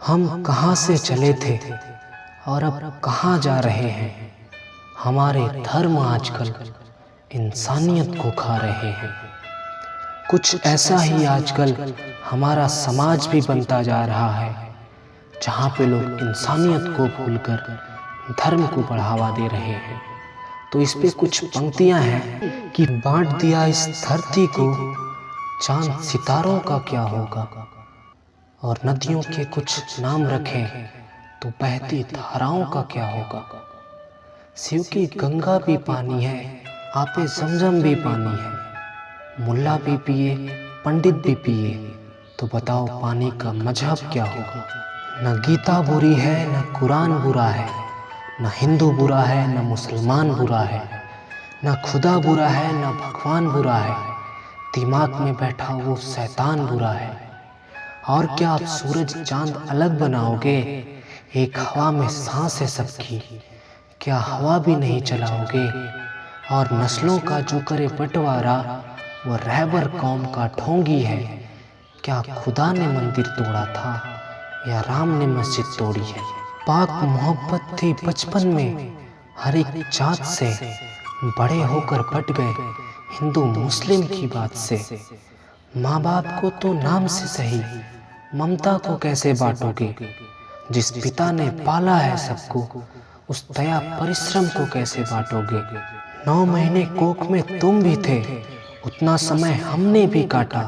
हम कहाँ से चले थे और अब कहाँ जा रहे हैं। हमारे धर्म आजकल इंसानियत को खा रहे हैं। कुछ ऐसा ही आजकल हमारा समाज भी बनता जा रहा है, जहाँ पे लोग इंसानियत को भूलकर धर्म को बढ़ावा दे रहे हैं। तो इस पे कुछ पंक्तियाँ हैं कि बांट दिया इस धरती को, चांद सितारों का क्या होगा। और नदियों के कुछ नाम रखें तो बहती धाराओं का क्या होगा। शिव की गंगा भी पानी है, आपे ज़मज़म भी पानी है। मुल्ला भी पिए, पंडित भी पिए, तो बताओ पानी का मजहब क्या होगा। न गीता बुरी है, न कुरान बुरा है, न हिंदू बुरा है, न मुसलमान बुरा है, न खुदा बुरा है, न भगवान बुरा है। दिमाग में बैठा वो शैतान बुरा है। और क्या आप सूरज चांद अलग बनाओगे, एक हवा में सांस है सबकी, क्या हवा भी नहीं चलाओगे। और नस्लों का जो करे बंटवारा, वो रहबर कौम का ढोंगी है। क्या खुदा ने मंदिर तोड़ा था या राम ने मस्जिद तोड़ी है। पाक मोहब्बत थी बचपन में हर एक जात से, बड़े होकर बट गए हिंदू मुस्लिम की बात से। माँ बाप को तो नाम से सही, ममता को कैसे बांटोगे। जिस पिता ने पाला है सबको, उस दया परिश्रम को कैसे बांटोगे। 9 महीने कोख में तुम भी थे, उतना समय हमने भी काटा।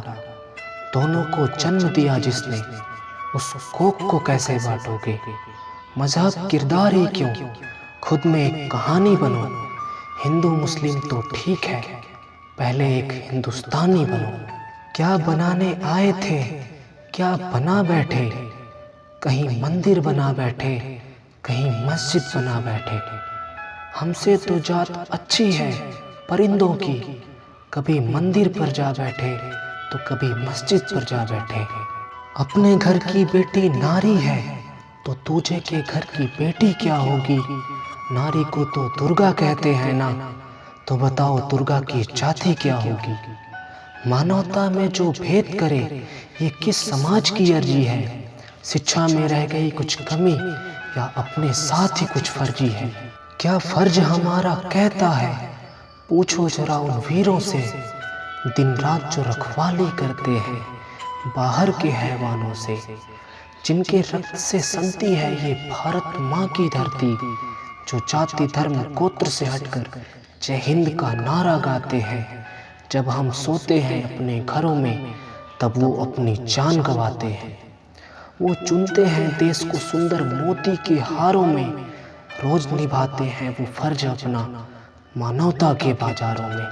दोनों को जन्म दिया जिसने, उस कोख को कैसे बांटोगे। मजहब किरदार ही क्यों, खुद में एक कहानी बनो। हिंदू मुस्लिम तो ठीक है, पहले एक हिंदुस्तानी बनो। क्या बनाने आए थे, क्या बना बैठे। कहीं मंदिर बना बैठे, कहीं मस्जिद बना बैठे। हमसे तो जात अच्छी है परिंदों की, कभी मंदिर पर जा बैठे तो कभी मस्जिद पर जा बैठे। अपने घर की बेटी नारी है, तो दूजे के घर की बेटी क्या होगी। नारी को तो दुर्गा कहते हैं ना, तो बताओ दुर्गा की जाति क्या होगी। मानवता में जो भेद करे, ये किस समाज की अर्जी है। शिक्षा में रह गई कुछ कमी, या अपने साथ ही कुछ फर्जी है। क्या फर्ज हमारा कहता है, पूछो जरा उन वीरों से, दिन रात जो रखवाली करते हैं बाहर के हैवानों से। जिनके रक्त से सनती है ये भारत माँ की धरती, जो जाति धर्म गोत्र से हटकर जय हिंद का नारा गाते हैं। जब हम सोते हैं अपने घरों में, तब वो अपनी जान गंवाते हैं। वो चुनते हैं देश को सुंदर मोती के हारों में, रोज निभाते हैं वो फर्ज अपना मानवता के बाजारों में।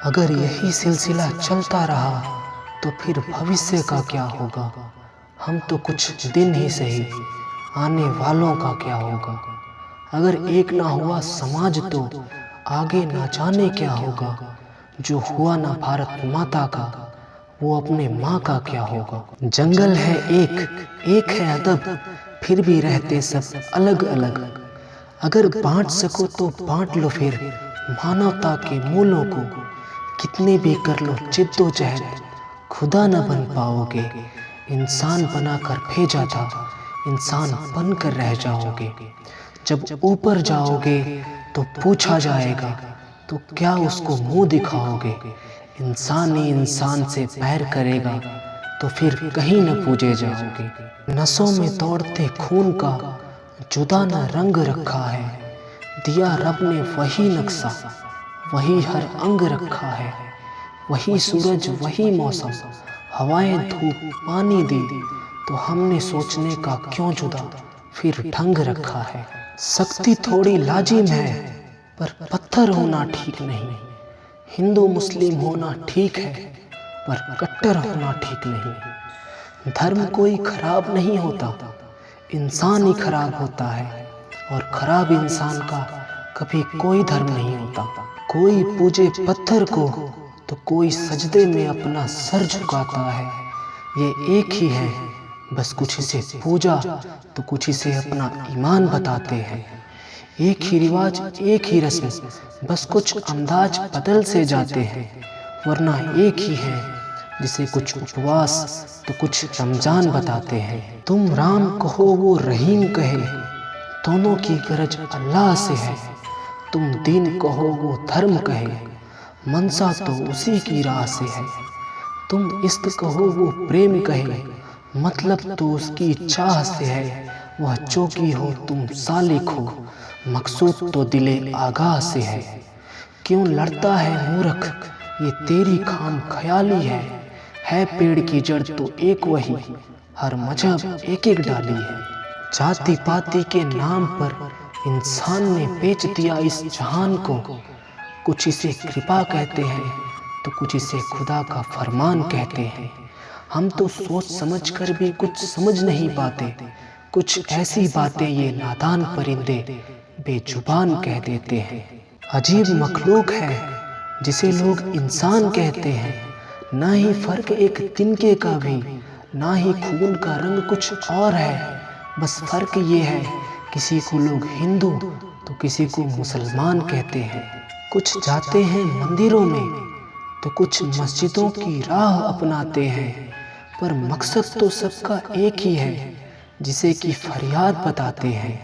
अगर यही सिलसिला चलता रहा तो फिर भविष्य का क्या होगा। हम तो कुछ दिन ही सही, आने वालों का क्या होगा। अगर एक ना हुआ समाज तो आगे ना जाने क्या होगा। जो हुआ ना भारत माता का, वो अपने माँ का क्या होगा। जंगल है एक है अदब, फिर भी रहते सब अलग अलग। अगर बांट सको तो बांट लो फिर मानवता के मूलों को। कितने भी कर लो जिद्दोजहद, खुदा न बन पाओगे। इंसान बनाकर भेजा था, इंसान बनकर रह जाओगे। जब ऊपर जाओगे तो पूछा जाएगा, तो क्या उसको मुंह दिखाओगे। इंसान ही इंसान से बैर करेगा, तो फिर कहीं न पूजे जाओगे। नसों में दौड़ते खून का जुदा न रंग रखा है, दिया रब ने वही नक्शा, वही हर अंग रखा है। वही सूरज वही मौसम, हवाएं धूप पानी दी, तो हमने सोचने का क्यों जुदा फिर ढंग रखा है। शक्ति थोड़ी लाजिम है, पर पत्थर होना ठीक नहीं। हिंदू मुस्लिम होना ठीक है, पर कट्टर होना ठीक नहीं। धर्म कोई खराब नहीं होता, इंसान ही खराब होता है। और खराब इंसान का कभी कोई धर्म नहीं होता। कोई पूजे पत्थर को, तो कोई सजदे में अपना सर झुकाता है। ये एक ही है, बस कुछ इसे पूजा तो कुछ इसे अपना ईमान बताते हैं। एक ही रिवाज एक ही रस्म, बस कुछ अंदाज बदल से जाते हैं। वरना एक ही है, जिसे कुछ उपवास तो कुछ रमजान बताते हैं। तुम राम कहो वो रहीम कहे, दोनों की गरज अल्लाह से है। तुम दीन कहो वो धर्म कहे, मनसा तो उसी की राह से है। तुम इश्क कहो वो प्रेम कहे, मतलब तो उसकी चाह से है। वह चौकी हो तुम सालिक हो, मकसूद तो दिले आगाह से है। क्यों लड़ता है मूर्ख, ये तेरी खाम ख्याली है पेड़ की जड़ तो एक वही, हर मजहब एक एक डाली है। जाति पाति के नाम पर इंसान ने बेच दिया इस जहान को। कुछ इसे कृपा कहते हैं तो कुछ इसे खुदा का फरमान कहते हैं। हम तो सोच समझ कर भी कुछ समझ नहीं पाते। कुछ ऐसी बातें ये नादान परिंदे बेजुबान कह देते हैं। अजीब मखलूक है जिसे लोग इंसान कहते हैं, ना ही फर्क एक तिनके का भी, ना ही खून का रंग कुछ और है। बस फर्क ये है, किसी को लोग हिंदू तो किसी को मुसलमान कहते हैं। कुछ जाते हैं मंदिरों में तो कुछ मस्जिदों की राह अपनाते हैं, पर मकसद तो सबका एक ही है, जिसे कि फरियाद बताते हैं।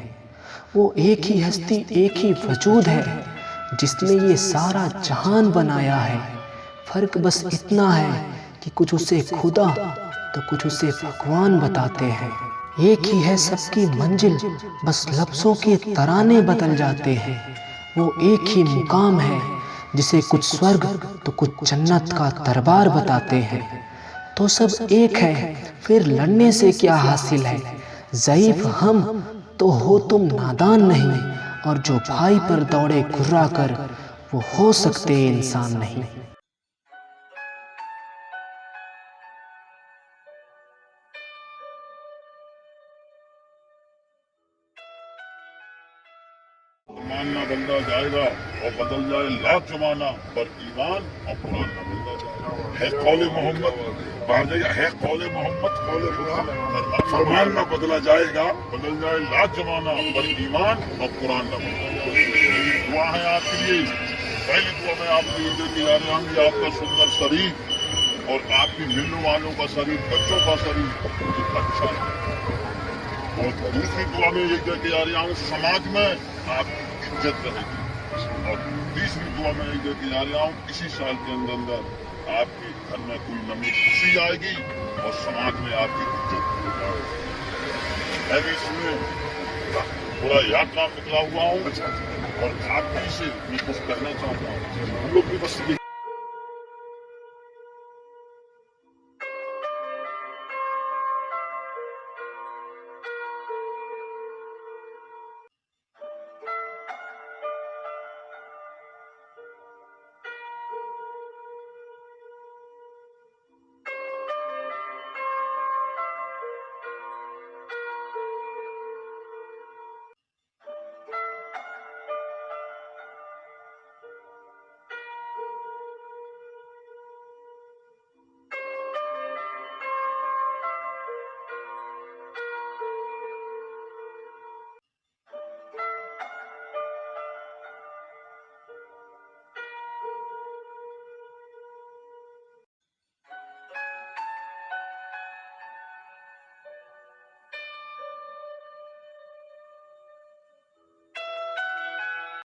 वो एक ही हस्ती एक ही वजूद है जिसने ये सारा जहान बनाया है। फर्क बस इतना है कि कुछ उसे खुदा तो कुछ उसे भगवान बताते हैं। एक ही है सबकी मंजिल, बस लफ्ज़ों के तराने बदल जाते हैं। वो एक ही मुकाम है जिसे कुछ स्वर्ग तो कुछ जन्नत का दरबार बताते हैं। तो सब एक है, फिर लड़ने से क्या हासिल है। ज़ईफ हम तो हो तुम नादान नहीं, और जो भाई पर दौड़े घुर्रा कर वो हो सकते इंसान नहीं। मानना बदला जाएगा और बदल जाए लाख जमाना, पर ईमान और कुरान न बदला जाएगा। है कौले मोहम्मद बाहर जाएगा, है कौले मोहम्मद कौले खुदा। फरमान न बदला जाएगा, बदल जाए लाख जमाना, पर ईमान और कुरान न बदला जाएगा। दुआ है आपके लिए, पहली दुआ में आपके लिए देती जा रहा हूँ, आपका सुंदर शरीर और आपकी मिलने वालों का शरीर, बच्चों का शरीर अच्छा है। और दूसरी दुआ में ये कहते जा रहा हूँ, समाज में आपकी इज्जत रहेगी। और तीसरी दुआ में ये कहते जा रहा हूँ, इसी साल के अंदर आपके घर में कोई नमी खुशी आएगी और समाज में आपकी इज्जत हो जाएगी। मैं भी इसमें पूरा यात्रा निकला हुआ हूँ और आपकी से कुछ कहना चाहता हूँ। हम लोग भी बस